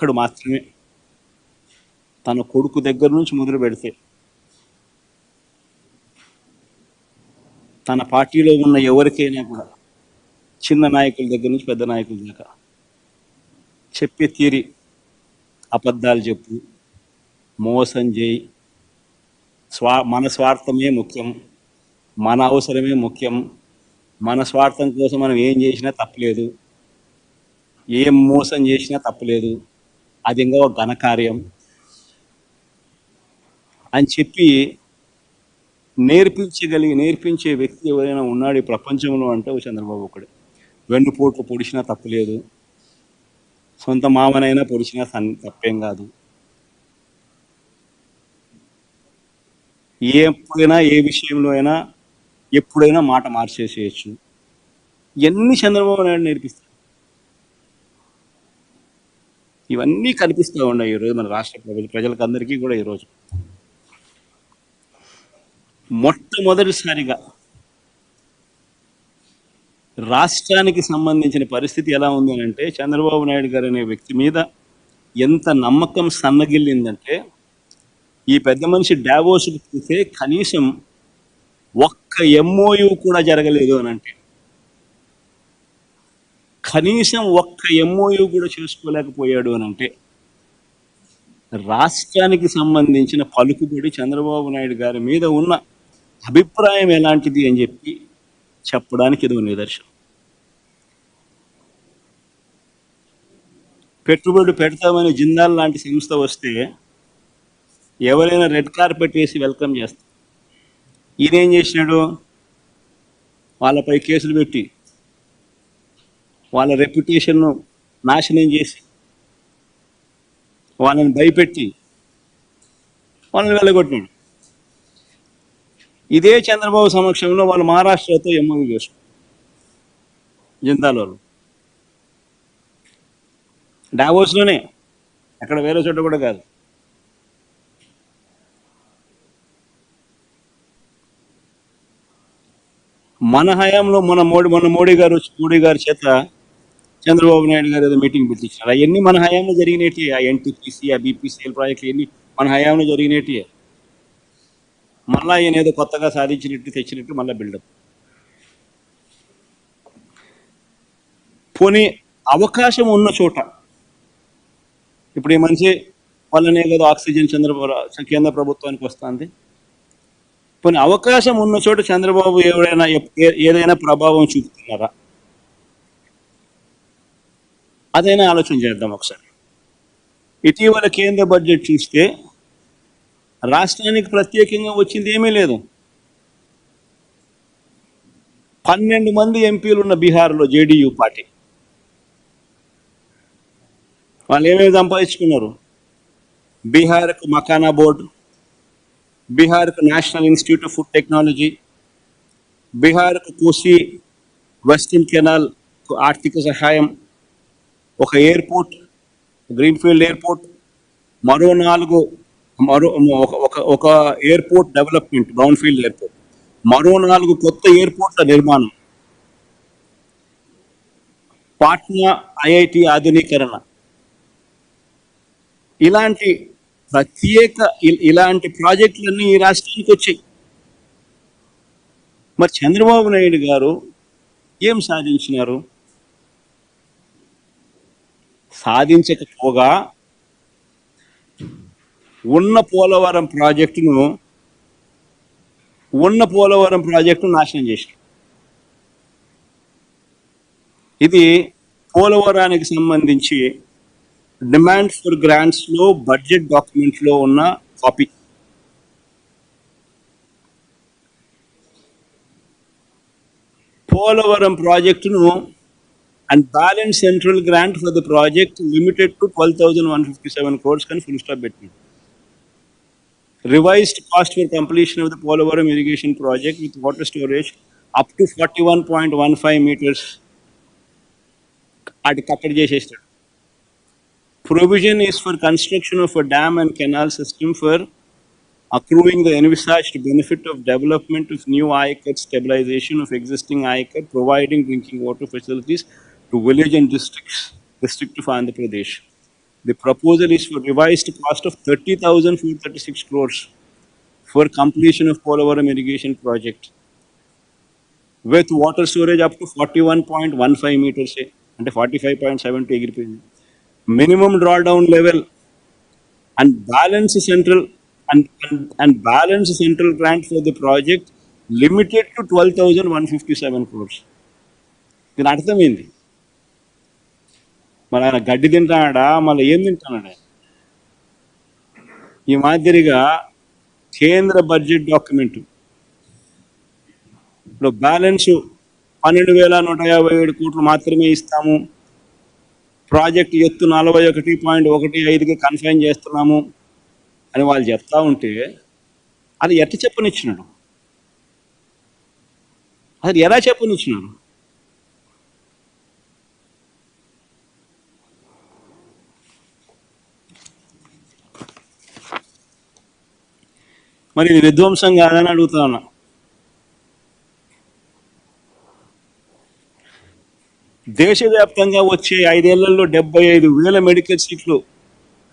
ఇక్కడ మాత్రమే తన కొడుకు దగ్గర నుంచి మొదలు పెడితే తన పార్టీలో ఉన్న ఎవరికైనా కూడా చిన్న నాయకుల దగ్గర నుంచి పెద్ద నాయకుల దాకా చెప్పే తీరి అబద్ధాలు చెప్పు, మోసం చేయి, మన స్వార్థమే ముఖ్యం, మన అవసరమే ముఖ్యం, మన స్వార్థం కోసం మనం ఏం చేసినా తప్పలేదు, ఏం మోసం చేసినా తప్పలేదు, అది ఇంకా ఒక ఘనకార్యం అని చెప్పి నేర్పించే వ్యక్తి ఎవరైనా ఉన్నాడు ఈ ప్రపంచంలో అంటే చంద్రబాబు ఒకడే. వెన్నుపోట్లు పొడిచినా తప్పలేదు, సొంత మామనైనా పొడిచినా తప్పేం కాదు, ఎప్పుడైనా ఏ విషయంలో అయినా ఎప్పుడైనా మాట మార్చేసేయచ్చు. ఇవన్నీ చంద్రబాబు నాయుడు నేర్పిస్తారు. ఇవన్నీ కనిపిస్తూ ఉన్నాయి ఈరోజు మన రాష్ట్ర ప్రజలకు అందరికీ కూడా. ఈరోజు మొట్టమొదటిసారిగా రాష్ట్రానికి సంబంధించిన పరిస్థితి ఎలా ఉంది అని అంటే, చంద్రబాబు నాయుడు గారు అనే వ్యక్తి మీద ఎంత నమ్మకం సన్నగిల్లిందంటే, ఈ పెద్ద మనిషి డావోస్కి చూస్తే కనీసం ఒక్క ఎంఓయూ కూడా జరగలేదు అని అంటే, కనీసం ఒక్క ఎంఓయూ కూడా చేసుకోలేకపోయాడు అని అంటే, రాష్ట్రానికి సంబంధించిన పలుకుబడి చంద్రబాబు నాయుడు గారి మీద ఉన్న అభిప్రాయం ఎలాంటిది అని చెప్పి చెప్పడానికి ఇది నిదర్శనం. పెట్టుబడి పెడతామని జిందాల్ లాంటి సంస్థ వస్తే ఎవరైనా రెడ్ కార్పెట్ వేసి వెల్కమ్ చేస్తారు. ఈయనేం చేసినాడు? వాళ్ళపై కేసులు పెట్టి వాళ్ళ రెప్యుటేషన్ను నాశనం చేసి వాళ్ళని భయపెట్టి వాళ్ళని వెళ్ళగొట్టినాడు. ఇదే చంద్రబాబు సమక్షంలో వాళ్ళు మహారాష్ట్రతో ఎంఓయూ చేశారు జిందాల్ వాళ్ళు, డావోస్లోనే, అక్కడ వేరే చోట కూడా కాదు. మన హయాంలో మన మోడీ గారి చేత చంద్రబాబు నాయుడు గారు ఏదో మీటింగ్ పెట్టించారు. అవన్నీ మన హయాంలో జరిగినట్టు. ఆ ఎన్టీపీసీ, ఆ బీపీసీఎల్ ప్రాజెక్టులు అన్నీ మన హయాంలో జరిగినట్టు. మళ్ళా ఈయన ఏదో కొత్తగా సాధించినట్టు తెచ్చినట్టు మళ్ళీ బిల్డప్. పోనీ అవకాశం ఉన్న చోట, ఇప్పుడు ఈ మనిషి వల్లనే కదా ఆక్సిజన్ కేంద్ర ప్రభుత్వానికి వస్తుంది. పోనీ అవకాశం ఉన్న చోట చంద్రబాబు ఏదైనా ప్రభావం చూపుతున్నారా? అదైనా ఆలోచన చేద్దాం ఒకసారి. ఇటీవల కేంద్ర బడ్జెట్ చూస్తే రాష్ట్రానికి ప్రత్యేకంగా వచ్చింది ఏమీ లేదు. 12 మంది ఎంపీలు ఉన్న బీహార్లో జేడీయూ పార్టీ వాళ్ళు ఏమేమి సంపాదించుకున్నారు? బీహార్కు మకానా బోర్డు, బీహార్కు national institute of food technology, బీహార్కు కోసి వెస్టర్న్ కెనాల్ ఆర్థిక సహాయం, ఒక ఎయిర్పోర్ట్, గ్రీన్ఫీల్డ్ ఎయిర్పోర్ట్, ఒక ఎయిర్పోర్ట్ డెవలప్మెంట్, బ్రౌన్ఫీల్డ్ ఎయిర్పోర్ట్, మరో 4 కొత్త ఎయిర్పోర్ట్ల నిర్మాణం, పాట్నా ఐఐటి ఆధునీకరణ, ఇలాంటి ప్రాజెక్టులన్నీ ఈ రాష్ట్రానికి వచ్చాయి. మరి చంద్రబాబు నాయుడు గారు ఏం సాధించినారు? సాధించకపోగా ఉన్న పోలవరం ప్రాజెక్టును నాశనం చేశారు. ఇది పోలవరానికి సంబంధించి డిమాండ్ ఫర్ గ్రాంట్స్లో బడ్జెట్ డాక్యుమెంట్లో ఉన్న కాపీ. పోలవరం ప్రాజెక్టును and balance central grant for the project limited to 12,157 crores కానీ ఫుల్ స్టాప్ పెట్టింది. Revised cost for completion of the Polavaram irrigation project with water storage up to 41.15 meters అది కట్టడి చేసేస్తాడు. Provision is for construction of a dam and canal system for accruing the envisaged benefit of development of new Ayakat, stabilization of existing Ayakat, providing drinking water facilities to village and district of Andhra Pradesh. The proposal is for revised cost of 30,436 crores for completion of Polavaram irrigation project with water storage up to 41.15 meters, and 45.72 ఎగిరిపోయింది. Minimum drawdown level and balance central and balance central grant for the project limited to 12,157 crores. దీని అర్థం ఏంది? మరి ఆయన గడ్డి తింటాడా, మళ్ళీ ఏం తింటాడా? ఈ మాదిరిగా కేంద్ర బడ్జెట్ డాక్యుమెంట్ ఇప్పుడు బ్యాలెన్స్ 12,157 కోట్లు మాత్రమే ఇస్తాము, ప్రాజెక్ట్ ఎత్తు 41.15కి కన్ఫైన్ చేస్తున్నాము అని వాళ్ళు చెప్తా ఉంటే అది ఎట్ట చెప్పనిచ్చినాడు? అది ఎలా చెప్పనిచ్చినాడు? మరి ఇది విధ్వంసం కాదని అడుగుతా ఉన్నా. దేశవ్యాప్తంగా వచ్చే 5 ఏళ్లలో 75,000 మెడికల్ సీట్లు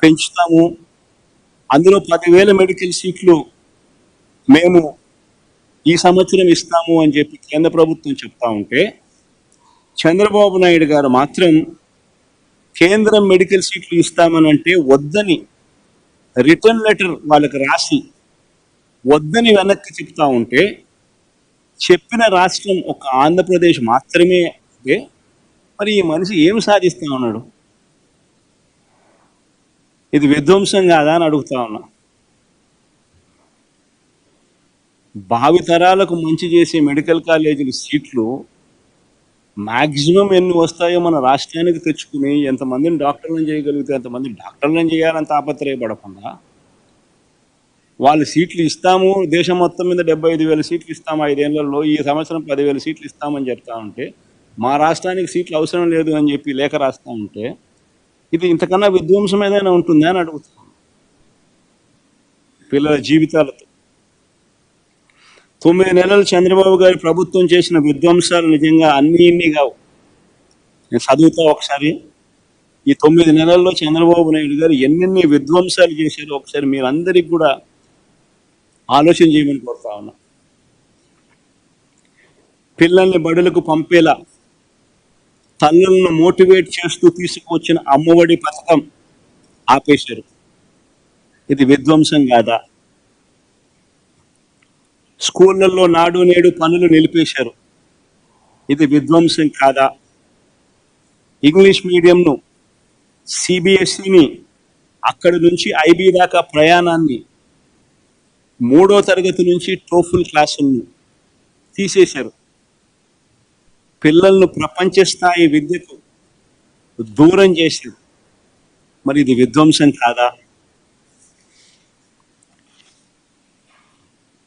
పెంచుతాము, అందులో 10,000 మెడికల్ సీట్లు మేము ఈ సంవత్సరం ఇస్తాము అని చెప్పి కేంద్ర ప్రభుత్వం చెప్తా ఉంటే, చంద్రబాబు నాయుడు గారు మాత్రం కేంద్రం మెడికల్ సీట్లు ఇస్తామని అంటే వద్దని రిటర్న్ లెటర్ వాళ్ళకి రాసి వద్దని వెనక్కి చెప్తా ఉంటే, చెప్పిన రాష్ట్రం ఒక ఆంధ్రప్రదేశ్ మాత్రమే అంటే మరి ఈ మనిషి ఏం సాధిస్తా ఉన్నాడు? ఇది విధ్వంసం కాదా అని అడుగుతా ఉన్నా. భావితరాలకు మంచి చేసే మెడికల్ కాలేజీల సీట్లు మ్యాక్సిమం ఎన్ని వస్తాయో మన రాష్ట్రానికి తెచ్చుకుని ఎంతమందిని డాక్టర్లను చేయగలిగితే ఎంతమంది డాక్టర్లను చేయాలని తాపత్రయపడకుండా వాళ్ళు సీట్లు ఇస్తాము, దేశం మొత్తం మీద 75,000 సీట్లు ఇస్తాము 5 ఏళ్లలో, ఈ సంవత్సరం 10,000 సీట్లు ఇస్తామని చెప్తా ఉంటే, మా రాష్ట్రానికి సీట్లు అవసరం లేదు అని చెప్పి లేఖ రాస్తా ఉంటే, ఇది ఇంతకన్నా విధ్వంసం ఏదైనా ఉంటుందా అని అడుగుతాం. పిల్లల జీవితాలతో 9 నెలలు చంద్రబాబు గారి ప్రభుత్వం చేసిన విధ్వంసాలు నిజంగా అన్నీ కావు. నేను చదువుతా ఒకసారి. ఈ 9 నెలల్లో చంద్రబాబు నాయుడు గారు ఎన్నెన్ని విధ్వంసాలు చేశారో ఒకసారి మీరందరికీ కూడా ఆలోచన చేయమని కోరుతా ఉన్నా. పిల్లల్ని బడులకు పంపేలా తల్లులను మోటివేట్ చేస్తూ తీసుకువచ్చిన అమ్మఒడి పథకం ఆపేశారు. ఇది విధ్వంసం కాదా? స్కూళ్ళల్లో నాడు నేడు పనులు నిలిపేశారు. ఇది విధ్వంసం కాదా? ఇంగ్లీష్ మీడియంను, సిబిఎస్ఈని, అక్కడి నుంచి ఐబీ దాకా ప్రయాణాన్ని, 3వ తరగతి నుంచి టోఫుల్ క్లాసులను తీసేశారు. పిల్లలను ప్రపంచ స్థాయి విద్యకు దూరం చేశారు. మరి ఇది విధ్వంసం కాదా?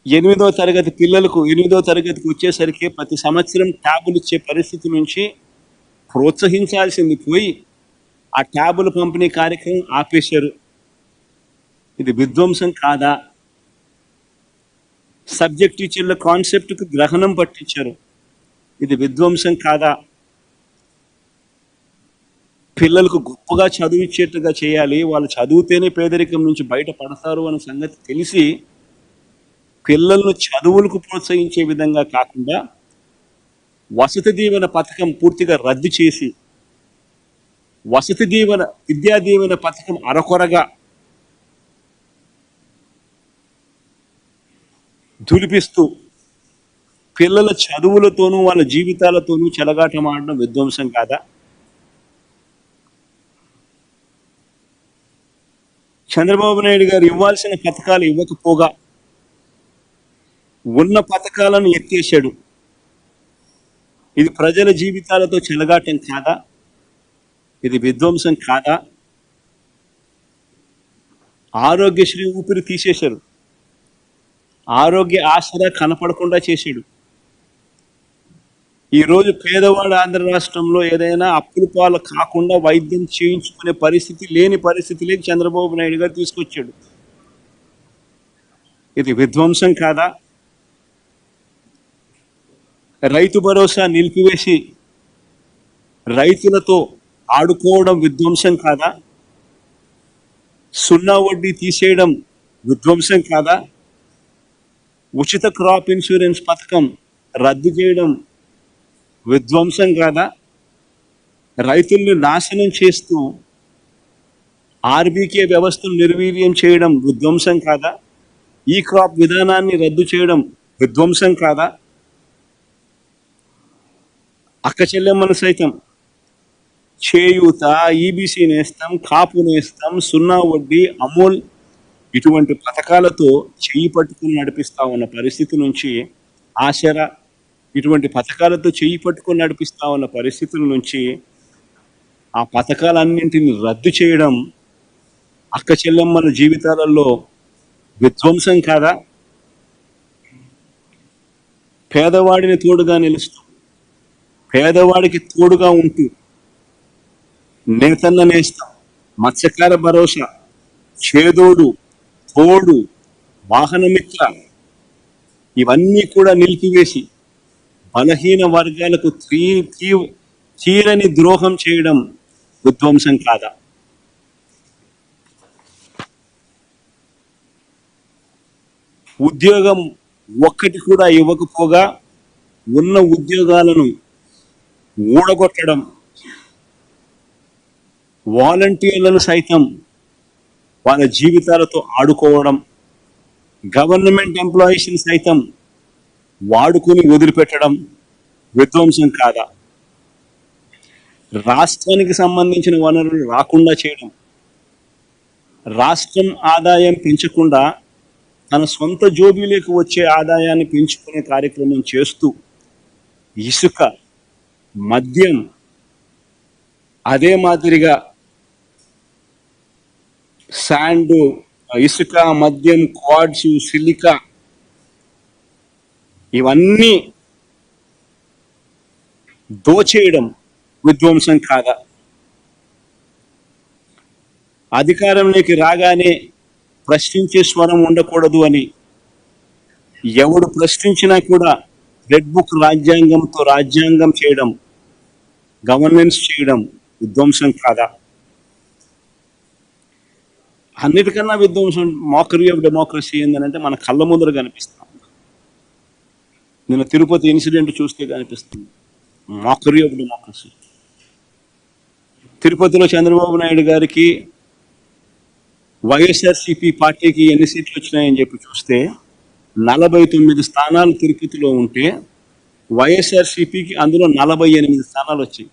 8వ తరగతి పిల్లలకు 8వ తరగతికి వచ్చేసరికి ప్రతి సంవత్సరం ట్యాబులు ఇచ్చే పరిస్థితి నుంచి ప్రోత్సహించాల్సింది పోయి ఆ ట్యాబుల పంపిణీ కార్యక్రమం ఆపేశారు. ఇది విధ్వంసం కాదా? సబ్జెక్ట్ టీచర్ల కాన్సెప్ట్కు గ్రహణం పట్టించారు. ఇది విధ్వంసం కాదా? పిల్లలకు గొప్పగా చదివించేట్టుగా చేయాలి, వాళ్ళు చదివితేనే పేదరికం నుంచి బయటపడతారు అనే సంగతి తెలిసి పిల్లలను చదువులకు ప్రోత్సహించే విధంగా కాకుండా వసతి దీవెన పథకం పూర్తిగా రద్దు చేసి విద్యా దీవెన పథకం అరకొరగా దులిపిస్తూ పిల్లల చదువులతోనూ వాళ్ళ జీవితాలతోనూ చెలగాటమాడడం విధ్వంసం కాదా? చంద్రబాబు నాయుడు గారు ఇవ్వాల్సిన పథకాలు ఇవ్వకపోగా ఉన్న పథకాలను ఎత్తేసాడు. ఇది ప్రజల జీవితాలతో చెలగాటం కాదా? ఇది విధ్వంసం కాదా? ఆరోగ్యశ్రీ ఊపిరి తీసేశారు. ఆరోగ్య ఆసరా కనపడకుండా చేశాడు. ఈరోజు పేదవాడు ఆంధ్ర రాష్ట్రంలో ఏదైనా అప్పుల పాలు కాకుండా వైద్యం చేయించుకునే పరిస్థితి లేని చంద్రబాబు నాయుడు గారు తీసుకొచ్చాడు. ఇది విధ్వంసం కాదా? రైతు భరోసా నిలిపివేసి రైతులతో ఆడుకోవడం విధ్వంసం కాదా? సున్నా వడ్డీ తీసేయడం విధ్వంసం కాదా? ఉచిత క్రాప్ ఇన్సూరెన్స్ పథకం రద్దు చేయడం విధ్వంసం కాదా? రైతుల్ని నాశనం చేస్తూ ఆర్బీకే వ్యవస్థను నిర్వీర్యం చేయడం విధ్వంసం కాదా? ఈ క్రాప్ విధానాన్ని రద్దు చేయడం విధ్వంసం కాదా? అక్క చెల్లెమ్మను సైతం చేయూత, ఈబీసీ నేస్తం, కాపు నేస్తం, సున్నా వడ్డీ, అమూల్ ఇటువంటి పథకాలతో చేయి పట్టుకుని నడిపిస్తా ఉన్న పరిస్థితి నుంచి, ఆసరా ఇటువంటి పథకాలతో చేయి పట్టుకుని నడిపిస్తా ఉన్న పరిస్థితుల నుంచి ఆ పథకాలన్నింటినీ రద్దు చేయడం అక్క చెల్లెమ్మల జీవితాలలో విధ్వంసం కాదా? పేదవాడిని తోడుగా నిలుస్తూ, పేదవాడికి తోడుగా ఉంటూ నేతన్న నేస్తం, మత్స్యకార భరోసా, చేదోడు, తోడు, వాహనమిత్ర ఇవన్నీ కూడా నిలిపివేసి బలహీన వర్గాలకు తీరని ద్రోహం చేయడం విధ్వంసం కాదా? ఉద్యోగం ఒక్కటి కూడా ఇవ్వకపోగా ఉన్న ఉద్యోగాలను ఊడగొట్టడం, వాలంటీర్లను సైతం వాళ్ళ జీవితాలతో ఆడుకోవడం, గవర్నమెంట్ ఎంప్లాయీస్ని సైతం వాడుకుని వదిలిపెట్టడం విధ్వంసం కాదా? రాష్ట్రానికి సంబంధించిన వనరులు రాకుండా చేయడం, రాష్ట్రం ఆదాయం పెంచకుండా తన సొంత జోబీలకు వచ్చే ఆదాయాన్ని పెంచుకునే కార్యక్రమం చేస్తూ ఇసుక, మద్యం, అదే మాదిరిగా శాండ్, ఇసుక, మద్యం, క్వాడ్స్, సిలికా ఇవన్నీ దోచేయడం విధ్వంసం కాదా? అధికారంలోకి రాగానే ప్రశ్నించే స్వరం ఉండకూడదు అని ఎవడు ప్రశ్నించినా కూడా రెడ్ బుక్ రాజ్యాంగంతో రాజ్యాంగం చేయడం, గవర్నెన్స్ చేయడం విధ్వంసం కాదా? అన్నిటికన్నా విధ్వంసం మోకరీ ఆఫ్ డెమోక్రసీ ఏంటంటే మన కళ్ళ ముందర కనిపిస్తాం. నిన్న తిరుపతి ఇన్సిడెంట్ చూస్తే కనిపిస్తుంది మోకరీ ఆఫ్ డెమోక్రసీ. తిరుపతిలో చంద్రబాబు నాయుడు గారికి వైఎస్ఆర్సీపీ పార్టీకి ఎన్ని సీట్లు వచ్చినాయని చెప్పి చూస్తే 49 స్థానాలు తిరుపతిలో ఉంటే వైఎస్ఆర్సీపీకి అందులో 48 స్థానాలు వచ్చాయి.